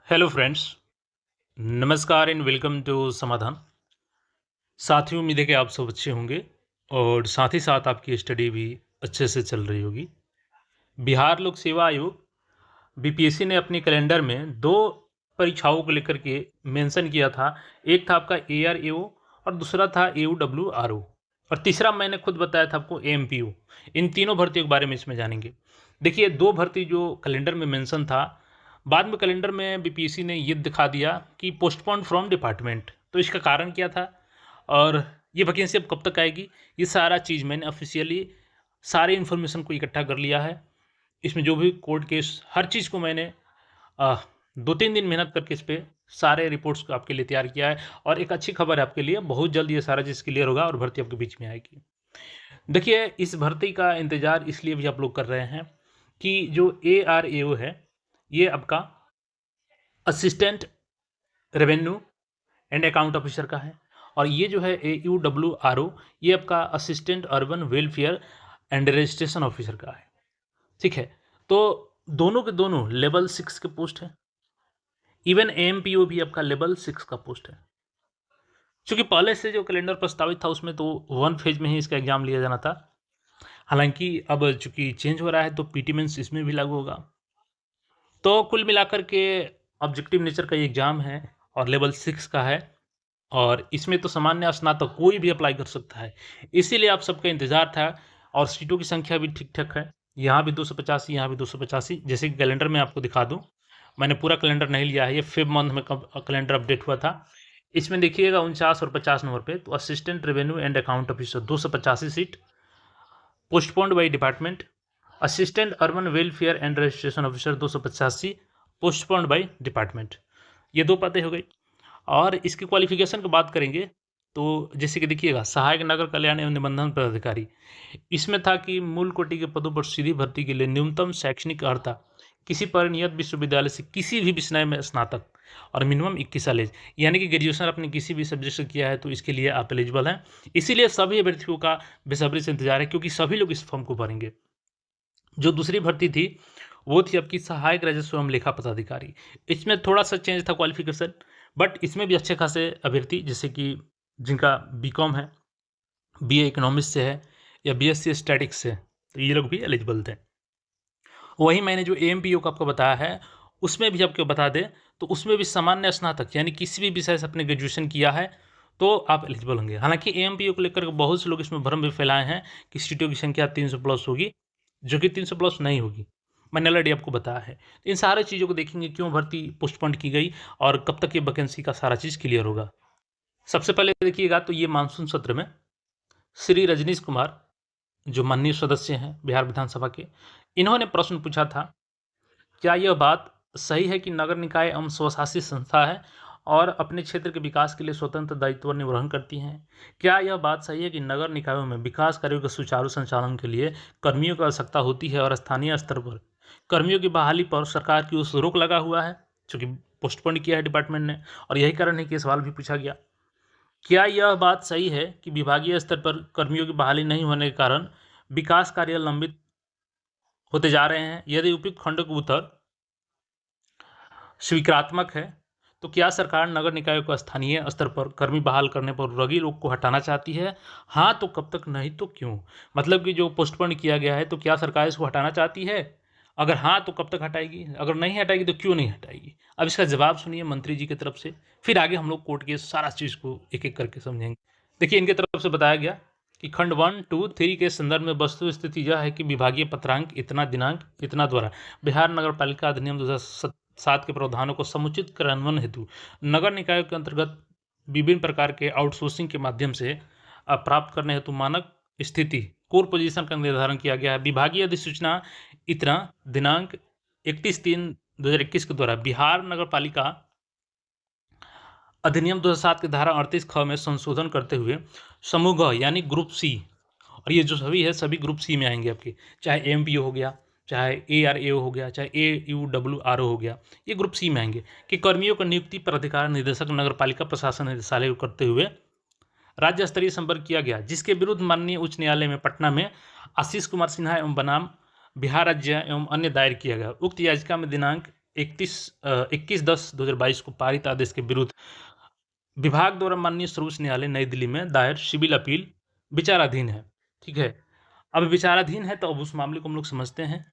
Hello friends, नमस्कार and welcome to समाधान। साथियों, उम्मीद है कि आप सब अच्छे होंगे और साथ ही साथ आपकी स्टडी भी अच्छे से चल रही होगी। बिहार लोक सेवा आयोग बीपीएससी ने अपने कैलेंडर में 2 परीक्षाओं को लेकर के मेंशन किया था। एक था आपका एआरएओ और दूसरा था एयूडब्ल्यूआरओ और तीसरा मैंने खुद बताया था आपको एएमपीओ। इन तीनों भर्तियों के बारे में इसमें जानेंगे। देखिए 2 भर्ती जो कैलेंडर में मेंशन था, बाद में कैलेंडर में बीपीएससी ने ये दिखा दिया कि पोस्टपोन्ड फ्रॉम डिपार्टमेंट। तो इसका कारण क्या था और ये वैकेंसी अब कब तक आएगी, ये सारा चीज़ मैंने ऑफ़िशियली सारी इन्फॉर्मेशन को इकट्ठा कर लिया है। इसमें जो भी कोर्ट केस हर चीज़ को मैंने 2-3 दिन मेहनत करके इस पे सारे रिपोर्ट्स को आपके लिए तैयार किया है और एक अच्छी खबर है आपके लिए, बहुत जल्द ये सारा चीज़ क्लियर होगा और भर्ती आपके बीच में आएगी। देखिए, इस भर्ती का इंतज़ार इसलिए भी आप लोग कर रहे हैं कि जो एआरएओ है, ये आपका assistant revenue and account officer का है और ये जो है एयूडब्ल्यूआरओ, ये आपका assistant urban welfare and registration officer का है। ठीक है, तो दोनों के दोनों लेवल 6 के पोस्ट हैं। इवन एएमपीओ भी आपका लेवल 6 का पोस्ट है। चूँकि पहले से जो कैलेंडर प्रस्तावित था उसमें तो 1 फेज़ में ही इसका एग्ज़ाम लिया जाना था। हालाँकि अब चूँकि चेंज हो रहा है तो पीटी मेंस इसमें भी लागू होगा। तो कुल मिलाकर के ऑब्जेक्टिव नेचर का ये एग्ज़ाम है और लेवल 6 का है और इसमें तो सामान्य स्नातक कोई भी अप्लाई कर सकता है। इसीलिए आप सबका इंतज़ार था और सीटों की संख्या भी ठीक-ठाक है। यहाँ भी 285, यहाँ भी 285, जैसे कि कैलेंडर में आपको दिखा दूँ। मैंने पूरा कैलेंडर नहीं लिया है, ये फ़ेब मंथ में कब कैलेंडर अपडेट हुआ था। इसमें देखिएगा 49 और 50 नंबर पे तो assistant revenue and account officer 285 seat, postponed by department. Assistant urban welfare and registration officer 285, postponed by department. ये 2 पदें हो गई और इसकी क्वालिफ़िकेशन की बात करेंगे तो जैसे कि देखिएगा सहायक नगर कल्याण एवं निबंधन पदाधिकारी, इसमें था कि मूल कोटि के पदों पर सीधी भर्ती के लिए न्यूनतम शैक्षणिक अर्हता किसी परिनियत विश्वविद्यालय से किसी भी विषय में स्नातक और मिनिमम 21 साल एज, यानी कि ग्रेजुएशन आपने किसी भी सब्जेक्ट से किया है तो इसके लिए आप एलिजिबल हैं। इसीलिए सभी अभ्यर्थियों का बेसब्री से इंतजार है क्योंकि सभी लोग इस फॉर्म को भरेंगे। जो दूसरी भर्ती थी वो थी आपकी सहायक राजस्व एवं लेखा पदाधिकारी। इसमें थोड़ा-सा चेंज था क्वालिफ़िकेशन, बट इसमें भी अच्छे खासे अभ्यर्थी जैसे कि जिनका बीकॉम है, बीए इकोनॉमिक्स से है या बीएससी स्टैटिक्स से, तो ये लोग भी एलिजिबल थे। वहीं मैंने जो एएमपीओ का आपको बताया है, उसमें भी आपको बता दें, तो उसमें भी सामान्य स्नातक यानी किसी भी विषय से आपने ग्रेजुएशन किया है, तो आप एलिजिबल होंगे। हालाँकि एएमपीओ को लेकर के बहुत से लोग इसमें भ्रम भी फैलाए हैं कि सीटों की संख्या 300 प्लस होगी, जो कि 300 प्लस नहीं होगी। मैंने ऑलरेडी आपको बताया है। इन सारी चीज़ों को देखेंगे क्यों भर्ती पोस्टपोन्ड की गई और कब तक ये वैकेंसी का सारा चीज़ क्लियर होगा। सबसे पहले देखिएगा तो ये मानसून सत्र में श्री रजनीश कुमार, जो माननीय सदस्य हैं बिहार विधानसभा के, इन्होंने प्रश्न पूछा था, क्या यह बात सही है कि नगर निकाय एवं स्वशासी संस्था है और अपने क्षेत्र के विकास के लिए स्वतंत्र दायित्व निर्वहन करती हैं? क्या यह बात सही है कि नगर निकायों में विकास कार्यों के सुचारू संचालन के लिए कर्मियों की आवश्यकता होती है और स्थानीय स्तर पर कर्मियों की बहाली पर सरकार की उस रोक लगा हुआ है, चूँकि पोस्टपोन किया है डिपार्टमेंट ने और यही कारण है कि ये सवाल भी पूछा गया। क्या यह बात सही है कि विभागीय स्तर पर कर्मियों की बहाली नहीं होने के कारण विकास कार्य लंबित होते जा रहे हैं? यदि उपयुक्त खंड का उत्तर स्वीकारात्मक है, तो क्या सरकार नगर निकायों को स्थानीय स्तर पर कर्मी बहाल करने पर लगी रोक को हटाना चाहती है? हाँ, तो कब तक? नहीं तो क्यों? मतलब कि जो पोस्टपोन किया गया है, तो क्या सरकार इसको हटाना चाहती है? अगर हाँ, तो कब तक हटाएगी? अगर नहीं हटाएगी, तो क्यों नहीं हटाएगी? अब इसका जवाब सुनिए मंत्री जी की तरफ से, फिर आगे हम लोग कोर्ट के सारा चीज़ को एक-एक करके समझेंगे। देखिए, इनकी तरफ से बताया गया कि खंड 1, 2, 3 के संदर्भ में वस्तु स्थिति यह है कि विभागीय पत्रांक इतना दिनांक इतना द्वारा बिहार नगर पालिका अधिनियम 2007 के प्रावधानों को समुचित क्रियान्वयन हेतु नगर निकायों के अंतर्गत विभिन्न प्रकार के आउटसोर्सिंग के माध्यम से प्राप्त करने हेतु मानक स्थिति कोर पोजीशन का निर्धारण किया गया है। विभागीय अधिसूचना इतना दिनांक 31/3/2021 के द्वारा बिहार नगर पालिका अधिनियम 2007 की धारा 38 ख में संशोधन करते हुए समूह ग यानी ग्रुप सी, और ये जो सभी है सभी ग्रुप सी में आएंगे आपके, चाहे एएमपीओ हो गया, चाहे एआरएओ हो गया, चाहे एयूडब्ल्यूआरओ हो गया, ये ग्रुप सी में आएंगे कि कर्मियों की नियुक्ति प्राधिकार निदेशक नगर पालिका प्रशासन निदेशालय को करते हुए राज्य स्तरीय संपर्क किया गया, जिसके विरुद्ध माननीय उच्च न्यायालय में पटना में आशीष कुमार सिन्हा एवं बनाम बिहार राज्य एवं अन्य दायर किया गया। उक्त याचिका में दिनांक 21/10/2022 को पारित आदेश के विरुद्ध विभाग द्वारा माननीय सर्वोच्च न्यायालय नई दिल्ली में दायर सिविल अपील विचाराधीन है। ठीक है, अब विचाराधीन है तो अब उस मामले को हम लोग समझते हैं।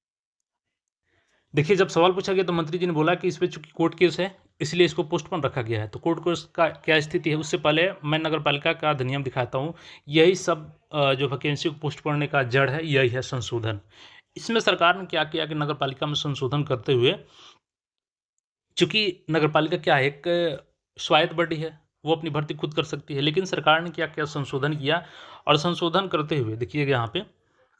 देखिए, जब सवाल पूछा गया तो मंत्री जी ने बोला कि इस पे चूंकि कोर्ट केस है इसलिए इसको पोस्टपोन रखा गया है। तो कोर्ट केस का क्या स्थिति है, उससे पहले मैं नगर पालिका का अधिनियम दिखाता हूँ। यही सब जो वैकेंसी को पोस्टपोन करने का जड़ है, यही है संशोधन। इसमें सरकार ने क्या किया कि नगर पालिका में संशोधन करते हुए, चूंकि नगर पालिका क्या है, एक स्वायत्त बॉडी है, वो अपनी भर्ती खुद कर सकती है। लेकिन सरकार ने क्या क्या संशोधन किया, और संशोधन करते हुए देखिएगा यहाँ पे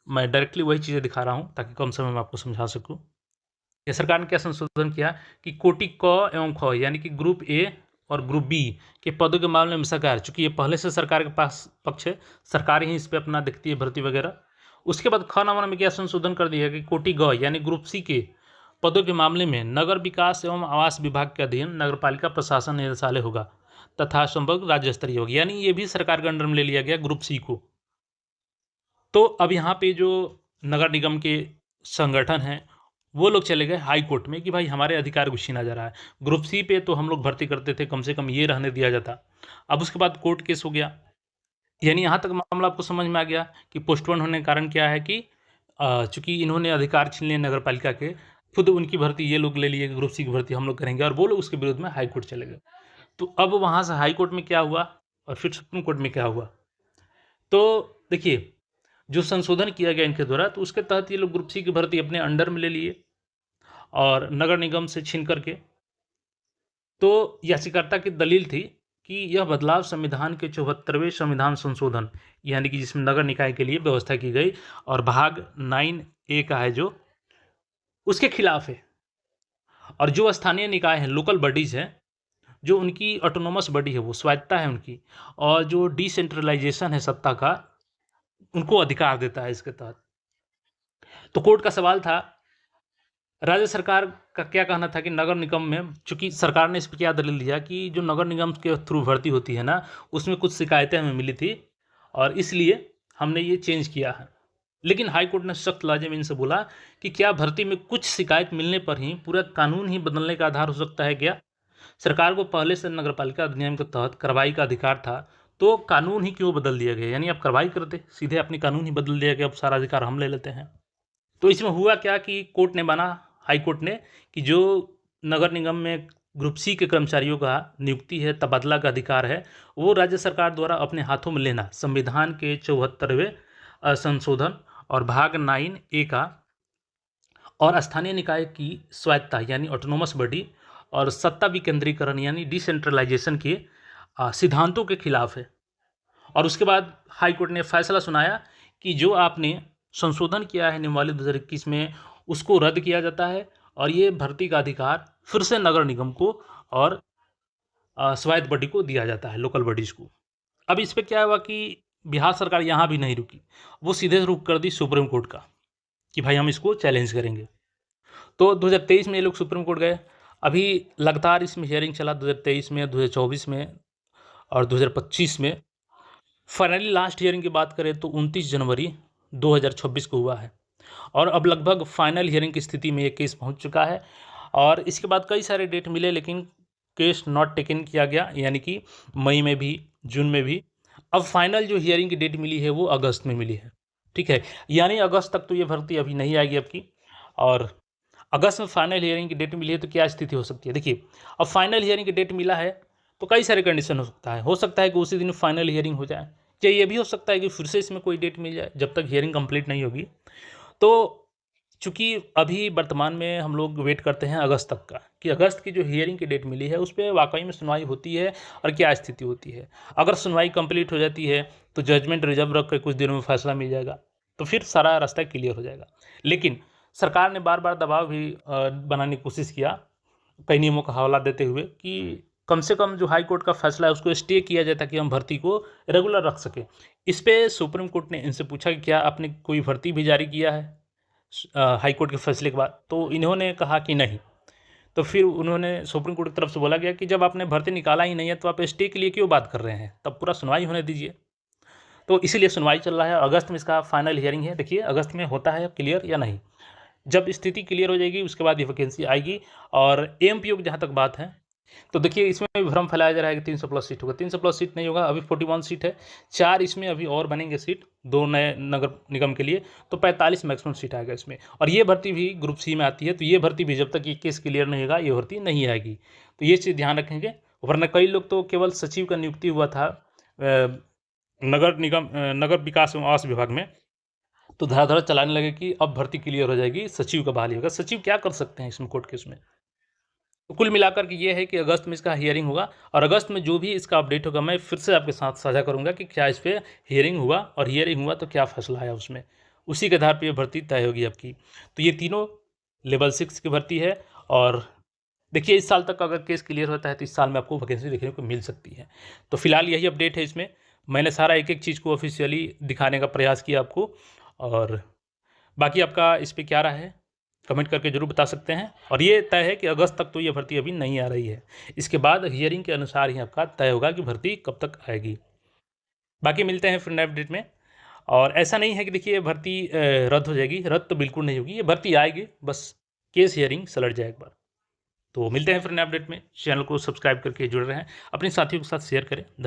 मैं डायरेक्टली वही चीज़ें दिखा रहा हूँ ताकि कम समय में आपको समझा सकूँ। ये सरकार ने क्या संशोधन किया कि कोटि क एवं ख यानी कि ग्रुप ए और ग्रुप बी के पदों के मामले में सरकार, चूंकि ये पहले से सरकार के पास पक्ष है, सरकार ही इस पे अपना देखती है भर्ती वगैरह। उसके बाद ख नंबर में क्या संशोधन कर दिया कि कोटि ग यानी ग्रुप सी के पदों के मामले में नगर विकास एवं आवास विभाग के अधीन नगरपालिका प्रशासन निदेशालय होगा तथा संपर्क राज्य स्तरीय होगी, यानी ये भी सरकार के अंडर में ले लिया गया ग्रुप सी को। तो अब यहाँ पे जो नगर निगम के संगठन हैं वो लोग चले गए हाई कोर्ट में कि भाई हमारे अधिकार को छीना जा रहा है। ग्रुप सी पे तो हम लोग भर्ती करते थे, कम से कम ये रहने दिया जाता। अब उसके बाद कोर्ट केस हो गया, यानी यहाँ तक मामला आपको समझ में आ गया कि पोस्टपोन होने का कारण क्या है कि चूंकि इन्होंने अधिकार छीन लिए नगर पालिका के, खुद उनकी भर्ती ये लोग ले लिए, ग्रुप सी की भर्ती हम लोग करेंगे, और वो लोग उसके विरोध में हाई कोर्ट चले गए। तो अब वहाँ से हाई कोर्ट में क्या हुआ और फिर सुप्रीम कोर्ट में क्या हुआ, तो देखिए जो संशोधन किया गया इनके द्वारा, तो उसके तहत ये लोग ग्रुप सी की भर्ती अपने अंडर में ले लिए और नगर निगम से छीन करके। तो याचिकाकर्ता की दलील थी कि यह बदलाव संविधान के 74वें संविधान संशोधन यानी कि जिसमें नगर निकाय के लिए व्यवस्था की गई और भाग 9A का है जो, उसके खिलाफ है। और जो स्थानीय निकाय हैं, लोकल बॉडीज हैं, जो उनकी ऑटोनोमस बॉडी है, वो स्वायत्तता है उनकी, और जो डिसेंट्रलाइजेशन है सत्ता का, उनको अधिकार देता है इसके तहत। तो कोर्ट का सवाल था, राज्य सरकार का क्या कहना था कि नगर निगम में, चूंकि सरकार ने इस पर क्या दलील दिया कि जो नगर निगम के थ्रू भर्ती होती है ना, उसमें कुछ शिकायतें हमें मिली थी और इसलिए हमने ये चेंज किया है। लेकिन हाई कोर्ट ने सख्त लहजे में इनसे बोला कि क्या भर्ती में कुछ शिकायत मिलने पर ही पूरा कानून ही बदलने का आधार हो सकता है क्या? सरकार को पहले से नगरपालिका अधिनियम के तहत कार्रवाई का अधिकार था, तो कानून ही क्यों बदल दिया गया? यानी आप कार्रवाई करते, सीधे अपनी कानून ही बदल दिया गया, अब सारा अधिकार हम ले लेते हैं। तो इसमें हुआ क्या कि कोर्ट ने माना, हाई कोर्ट ने, कि जो नगर निगम में ग्रुप सी के कर्मचारियों का नियुक्ति है, तबादला का अधिकार है, वो राज्य सरकार द्वारा अपने हाथों में लेना संविधान के 74वें संशोधन और भाग 9A का, और स्थानीय निकाय की स्वायत्तता यानी ऑटोनोमस बॉडी और सत्ता विकेंद्रीकरण यानी डिसेंट्रलाइजेशन के सिद्धांतों के खिलाफ है। और उसके बाद हाई कोर्ट ने फैसला सुनाया कि जो आपने संशोधन किया है नियमावली 2021 में, उसको रद्द किया जाता है और ये भर्ती का अधिकार फिर से नगर निगम को और स्वायत्त बॉडी को दिया जाता है, लोकल बॉडीज को। अब इस पर क्या हुआ कि बिहार सरकार यहाँ भी नहीं रुकी, वो सीधे रुख कर दी सुप्रीम कोर्ट का कि भाई हम इसको चैलेंज करेंगे। तो 2023 में ये लोग सुप्रीम कोर्ट गए। अभी लगातार इसमें हियरिंग चला, 2023 में, 2024 में और 2025 में। फाइनली लास्ट हियरिंग की बात करें तो 29 जनवरी 2026 को हुआ है और अब लगभग फाइनल हियरिंग की स्थिति में ये केस पहुंच चुका है। और इसके बाद कई सारे डेट मिले लेकिन केस नॉट टेकन किया गया, यानी कि मई में भी, जून में भी। अब फाइनल जो हियरिंग की डेट मिली है वो अगस्त में मिली है। ठीक है, यानी अगस्त तक तो ये भर्ती अभी नहीं आएगी अब की, और अगस्त में फाइनल हियरिंग की डेट मिली है। तो क्या स्थिति हो सकती है, देखिए अब फाइनल हियरिंग की डेट मिला है तो कई सारे कंडीशन हो सकता है कि उसी दिन फाइनल हियरिंग हो जाए, या ये भी हो सकता है कि फिर से इसमें कोई डेट मिल जाए जब तक हियरिंग कंप्लीट नहीं होगी। तो चूंकि अभी वर्तमान में हम लोग वेट करते हैं अगस्त तक का, कि अगस्त की जो हियरिंग की डेट मिली है उस पर वाकई में सुनवाई होती है और क्या स्थिति होती है। अगर सुनवाई कंप्लीट हो जाती है तो जजमेंट रिजर्व रख कर कुछ दिनों में फैसला मिल जाएगा, तो फिर सारा रास्ता क्लियर हो जाएगा। लेकिन सरकार ने बार बार दबाव भी बनाने की कोशिश किया, कई नियमों का हवाला देते हुए कि कम से कम जो हाई कोर्ट का फैसला है उसको स्टे किया जाए ताकि हम भर्ती को रेगुलर रख सकें। इस पे सुप्रीम कोर्ट ने इनसे पूछा कि क्या आपने कोई भर्ती भी जारी किया है हाई कोर्ट के फैसले के बाद, तो इन्होंने कहा कि नहीं। तो फिर उन्होंने सुप्रीम कोर्ट की तरफ से बोला गया कि जब आपने भर्ती निकाला ही नहीं है तो आप स्टे के लिए क्यों बात कर रहे हैं, तब पूरा सुनवाई होने दीजिए। तो इसीलिए सुनवाई चल रहा है, अगस्त में इसका फाइनल हियरिंग है। देखिए अगस्त में होता है क्लियर या नहीं, जब स्थिति क्लियर हो जाएगी उसके बाद ये वैकेंसी आएगी। और एमपीओ की जहाँ तक बात है, तो देखिए इसमें भी भ्रम फैलाया जा रहा है कि 300 प्लस सीट होगा। 300 प्लस सीट नहीं होगा, अभी 41 सीट है। 4 इसमें अभी और बनेंगे सीट 2 नए नगर निगम के लिए, तो 45 मैक्सिमम सीट आएगा इसमें। और ये भर्ती भी ग्रुप सी में आती है, तो ये भर्ती भी जब तक ये केस क्लियर नहीं होगा ये भर्ती नहीं आएगी। तो ये चीज़ ध्यान रखेंगे। वरना कई लोग तो केवल सचिव का नियुक्ति हुआ था नगर विकास एवं आवास विभाग में, तो धड़ाधड़ चलाने लगे कि अब भर्ती क्लियर हो जाएगी, सचिव का बहाली होगा। सचिव क्या कर सकते हैं इसमें कोर्ट केस में? तो कुल मिलाकर के ये है कि अगस्त में इसका हियरिंग होगा, और अगस्त में जो भी इसका अपडेट होगा मैं फिर से आपके साथ साझा करूंगा कि क्या इस पर हियरिंग हुआ, और हियरिंग हुआ तो क्या फैसला आया उसमें, उसी के आधार पर यह भर्ती तय होगी आपकी। तो ये तीनों लेवल 6 की भर्ती है। और देखिए इस साल तक अगर केस क्लियर होता है तो इस साल में आपको वैकेंसी देखने को मिल सकती है। तो फिलहाल यही अपडेट है इसमें। मैंने सारा एक एक चीज़ को ऑफिशियली दिखाने का प्रयास किया आपको, और बाकी आपका इस पर क्या राय है कमेंट करके ज़रूर बता सकते हैं। और ये तय है कि अगस्त तक तो ये भर्ती अभी नहीं आ रही है, इसके बाद हियरिंग के अनुसार ही आपका तय होगा कि भर्ती कब तक आएगी। बाकी मिलते हैं फिर नए अपडेट में। और ऐसा नहीं है कि देखिए भर्ती रद्द हो जाएगी, रद्द तो बिल्कुल नहीं होगी, ये भर्ती आएगी, बस केस हियरिंग सलट जाए एक बार। तो मिलते हैं फिर नए अपडेट में। चैनल को सब्सक्राइब करके जुड़े रहें, अपने साथियों के साथ शेयर करें। धन्यवाद।